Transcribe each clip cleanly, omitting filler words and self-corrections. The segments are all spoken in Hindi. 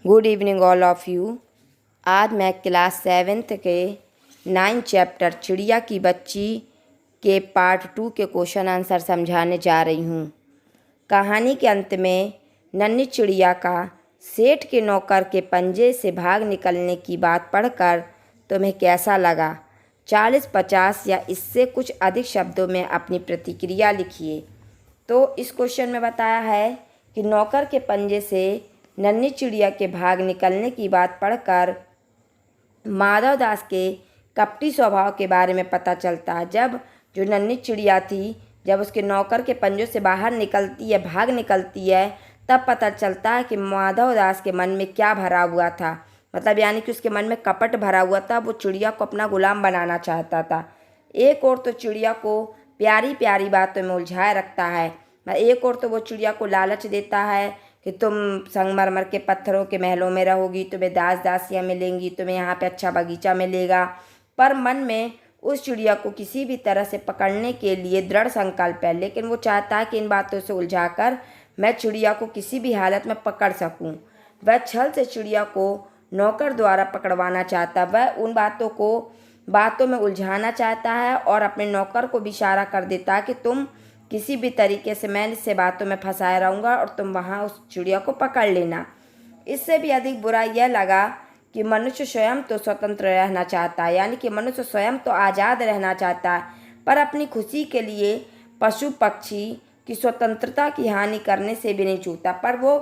Good evening all of you. आज मैं क्लास 7th के 9 चैप्टर चिड़िया की बच्ची के पार्ट 2 के क्वेश्चन आंसर समझाने जा रही हूँ। कहानी के अंत में नन्ही चिड़िया का सेठ के नौकर के पंजे से भाग निकलने की बात पढ़कर तुम्हें कैसा लगा? 40, 50 या इससे कुछ अधिक शब्दों में अपनी प्रतिक्रिया लिखिए। तो इस क्वेश्चन में बताया है कि नौकर के पंजे से नन्ही चिड़िया के भाग निकलने की बात पढ़कर माधव दास के कपटी स्वभाव के बारे में पता चलता है। जब जो नन्ही चिड़िया थी, जब उसके नौकर के पंजों से बाहर निकलती है, भाग निकलती है, तब पता चलता है कि माधव दास के मन में क्या भरा हुआ था। मतलब यानी कि उसके मन में कपट भरा हुआ था। वो चिड़िया को अपना गुलाम बनाना चाहता था। एक और तो चिड़िया को प्यारी प्यारी बातों में उलझाए रखता है, एक और तो वो चिड़िया को लालच देता है कि तुम संगमरमर के पत्थरों के महलों में रहोगी, तुम्हें दास दासियाँ मिलेंगी, तुम्हें यहाँ पे अच्छा बगीचा मिलेगा। पर मन में उस चिड़िया को किसी भी तरह से पकड़ने के लिए दृढ़ संकल्प है, लेकिन वो चाहता है कि इन बातों से उलझाकर मैं चिड़िया को किसी भी हालत में पकड़ सकूं। वह छल से चिड़िया को नौकर द्वारा पकड़वाना चाहता है। वह उन बातों में उलझाना चाहता है और अपने नौकर को भी इशारा कर देता है कि तुम किसी भी तरीके से मैं इससे बातों में फंसाया रहूँगा और तुम वहाँ उस चिड़िया को पकड़ लेना। इससे भी अधिक बुरा यह लगा कि मनुष्य स्वयं तो स्वतंत्र रहना चाहता है, यानी कि मनुष्य स्वयं तो आज़ाद रहना चाहता है, पर अपनी खुशी के लिए पशु पक्षी की स्वतंत्रता की हानि करने से भी नहीं चूकता। पर वो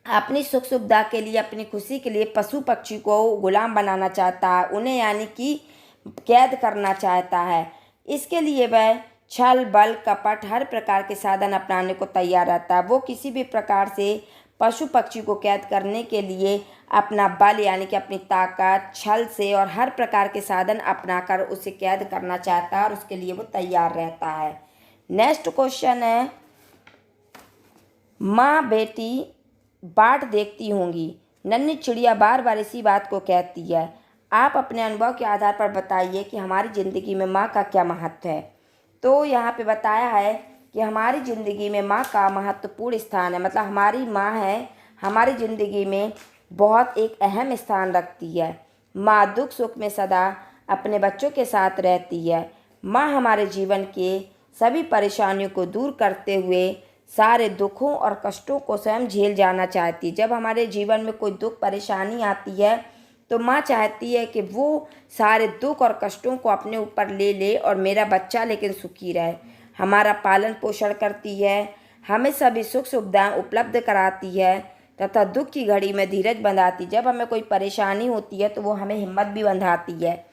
अपनी सुख सुविधा के लिए, अपनी खुशी के लिए पशु पक्षी को गुलाम बनाना चाहता है, उन्हें यानी कि कैद करना चाहता है। इसके लिए वह छल, बल, कपट, हर प्रकार के साधन अपनाने को तैयार रहता है। वो किसी भी प्रकार से पशु पक्षी को कैद करने के लिए अपना बल यानी कि अपनी ताकत, छल से और हर प्रकार के साधन अपनाकर उसे कैद करना चाहता है और उसके लिए वो तैयार रहता है। नेक्स्ट क्वेश्चन है, माँ बेटी बाट देखती होंगी। नन्ही चिड़िया बार बार इसी बात को कहती है। आप अपने अनुभव के आधार पर बताइए कि हमारी ज़िंदगी में माँ का क्या महत्व है। तो यहाँ पे बताया है कि हमारी ज़िंदगी में माँ का महत्वपूर्ण स्थान है। मतलब हमारी माँ है, हमारी ज़िंदगी में बहुत एक अहम स्थान रखती है। माँ दुख सुख में सदा अपने बच्चों के साथ रहती है। माँ हमारे जीवन के सभी परेशानियों को दूर करते हुए सारे दुखों और कष्टों को स्वयं झेल जाना चाहती है। जब हमारे जीवन में कोई दुख परेशानी आती है तो माँ चाहती है कि वो सारे दुख और कष्टों को अपने ऊपर ले ले और मेरा बच्चा लेकिन सुखी रहे। हमारा पालन पोषण करती है, हमें सभी सुख सुविधाएं उपलब्ध कराती है तथा दुख की घड़ी में धीरज बंधाती। जब हमें कोई परेशानी होती है तो वो हमें हिम्मत भी बंधाती है।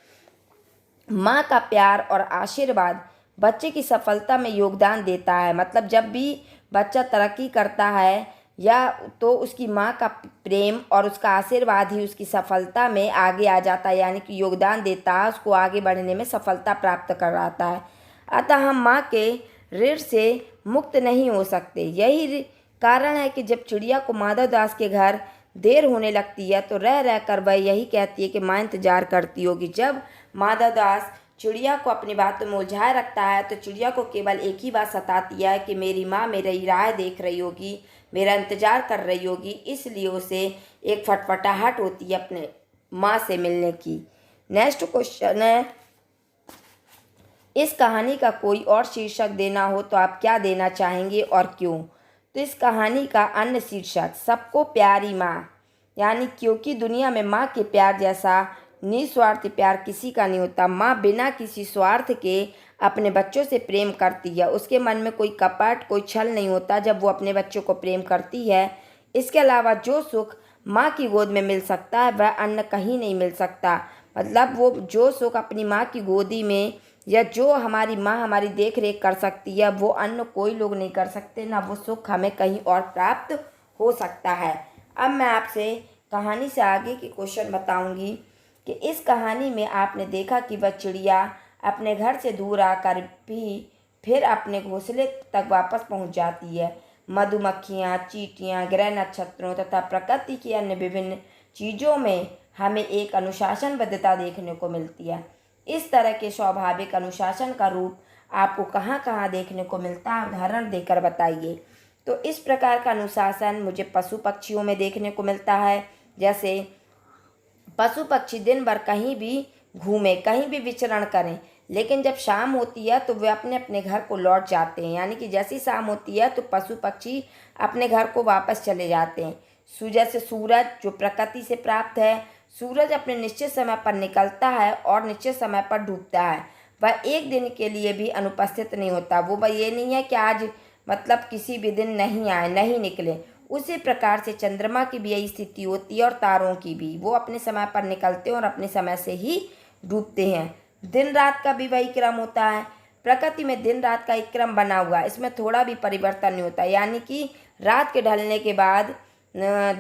माँ का प्यार और आशीर्वाद बच्चे की सफलता में योगदान देता है। मतलब जब भी बच्चा तरक्की करता है या तो उसकी माँ का प्रेम और उसका आशीर्वाद ही उसकी सफलता में आगे आ जाता है, यानी कि योगदान देता है, उसको आगे बढ़ने में सफलता प्राप्त कराता है। अतः हम माँ के ऋण से मुक्त नहीं हो सकते। यही कारण है कि जब चिड़िया को माधव दास के घर देर होने लगती है तो रह रह कर वह यही कहती है कि माँ इंतजार करती होगी। जब माधव दास चिड़िया को अपनी बातों में उलझाए रखता है तो चिड़िया को केवल एक ही बात सताती है कि मेरी माँ मेरी राह देख रही होगी, मेरा इंतज़ार कर रही होगी। इसलिए उसे एक फटफटाहट होती है अपने माँ से मिलने की। नेक्स्ट क्वेश्चन है, इस कहानी का कोई और शीर्षक देना हो तो आप क्या देना चाहेंगे और क्यों? तो इस कहानी का अन्य शीर्षक सबको प्यारी माँ, यानी क्योंकि दुनिया में माँ के प्यार जैसा निस्वार्थ प्यार किसी का नहीं होता। माँ बिना किसी स्वार्थ के अपने बच्चों से प्रेम करती है। उसके मन में कोई कपट, कोई छल नहीं होता जब वो अपने बच्चों को प्रेम करती है। इसके अलावा जो सुख माँ की गोद में मिल सकता है वह अन्य कहीं नहीं मिल सकता। मतलब वो जो सुख अपनी माँ की गोदी में या जो हमारी माँ हमारी देख रेख कर सकती है वो अन्य कोई लोग नहीं कर सकते, ना वो सुख हमें कहीं और प्राप्त हो सकता है। अब मैं आपसे कहानी से आगे के क्वेश्चन बताऊंगी कि इस कहानी में आपने देखा कि वह चिड़िया अपने घर से दूर आकर भी फिर अपने घोंसले तक वापस पहुंच जाती है। मधुमक्खियाँ, चींटियाँ, ग्रह नक्षत्रों तथा प्रकृति की अन्य विभिन्न चीज़ों में हमें एक अनुशासनबद्धता देखने को मिलती है। इस तरह के स्वाभाविक अनुशासन का रूप आपको कहाँ कहाँ देखने को मिलता है, उदाहरण देकर बताइए। तो इस प्रकार का अनुशासन मुझे पशु पक्षियों में देखने को मिलता है। जैसे पशु पक्षी दिन भर कहीं भी घूमें, कहीं भी विचरण करें, लेकिन जब शाम होती है तो वे अपने अपने घर को लौट जाते हैं। यानी कि जैसी शाम होती है तो पशु पक्षी अपने घर को वापस चले जाते हैं। जैसे सूरज जो प्रकृति से प्राप्त है, सूरज अपने निश्चित समय पर निकलता है और निश्चित समय पर डूबता है। वह एक दिन के लिए भी अनुपस्थित नहीं होता। वो ये नहीं है कि आज मतलब किसी भी दिन नहीं आए, नहीं निकले। उसी प्रकार से चंद्रमा की भी यही स्थिति होती है और तारों की भी। वो अपने समय पर निकलते हैं और अपने समय से ही डूबते हैं। दिन रात का भी वही क्रम होता है। प्रकृति में दिन रात का एक क्रम बना हुआ है, इसमें थोड़ा भी परिवर्तन नहीं होता। यानी कि रात के ढलने के बाद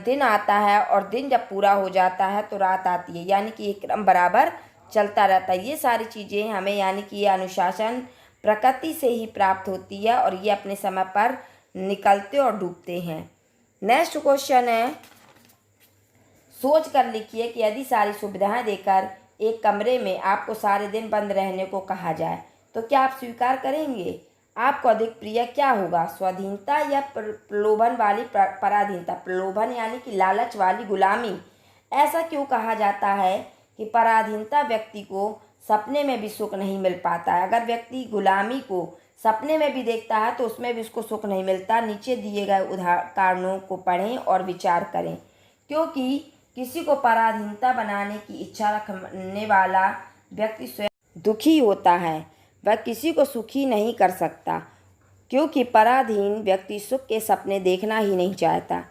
दिन आता है और दिन जब पूरा हो जाता है तो रात आती है। यानी कि ये क्रम बराबर चलता रहता है। ये सारी चीज़ें हमें यानी कि ये अनुशासन प्रकृति से ही प्राप्त होती है और ये अपने समय पर निकलते और डूबते हैं। नेक्स्ट क्वेश्चन है, सोच कर लिखिए कि यदि सारी सुविधाएं देकर एक कमरे में आपको सारे दिन बंद रहने को कहा जाए तो क्या आप स्वीकार करेंगे? आपको अधिक प्रिय क्या होगा, स्वाधीनता या प्रलोभन वाली पराधीनता? प्रलोभन यानी कि लालच वाली गुलामी। ऐसा क्यों कहा जाता है कि पराधीनता व्यक्ति को सपने में भी सुख नहीं मिल पाता है। अगर व्यक्ति गुलामी को सपने में भी देखता है तो उसमें भी उसको सुख नहीं मिलता। नीचे दिए गए कारणों को पढ़ें और विचार करें। क्योंकि किसी को पराधीनता बनाने की इच्छा रखने वाला व्यक्ति स्वयं दुखी होता है, वह किसी को सुखी नहीं कर सकता। क्योंकि पराधीन व्यक्ति सुख के सपने देखना ही नहीं चाहता।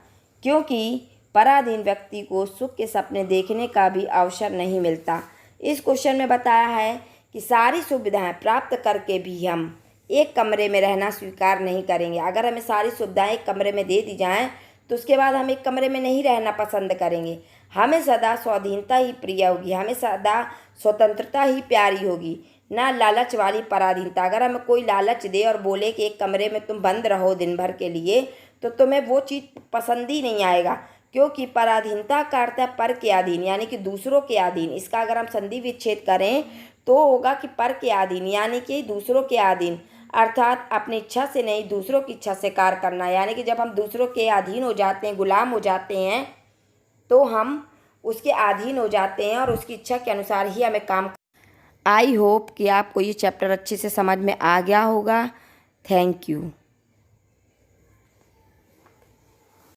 क्योंकि पराधीन व्यक्ति को सुख के सपने देखने का भी अवसर नहीं मिलता। इस क्वेश्चन में बताया है कि सारी सुविधाएं प्राप्त करके भी हम एक कमरे में रहना स्वीकार नहीं करेंगे। अगर हमें सारी सुविधाएं एक कमरे में दे दी जाएं तो उसके बाद हम एक कमरे में नहीं रहना पसंद करेंगे। हमें सदा स्वाधीनता ही प्रिय होगी, हमें सदा स्वतंत्रता ही प्यारी होगी, ना लालच वाली पराधीनता। अगर हमें कोई लालच दे और बोले कि एक कमरे में तुम बंद रहो दिन भर के लिए, तो तुम्हें वो चीज़ पसंद ही नहीं आएगा। क्योंकि पराधीनता का अर्थ है पर के अधीन, यानी कि दूसरों के अधीन। इसका अगर हम संधि विच्छेद करें तो होगा कि पर के अधीन, यानी कि दूसरों के अधीन, अर्थात अपनी इच्छा से नहीं दूसरों की इच्छा से कार्य करना। यानी कि जब हम दूसरों के अधीन हो जाते हैं, गुलाम हो जाते हैं, तो हम उसके अधीन हो जाते हैं और उसकी इच्छा के अनुसार ही हमें काम। आई होप कि आपको ये चैप्टर अच्छे से समझ में आ गया होगा। Thank you.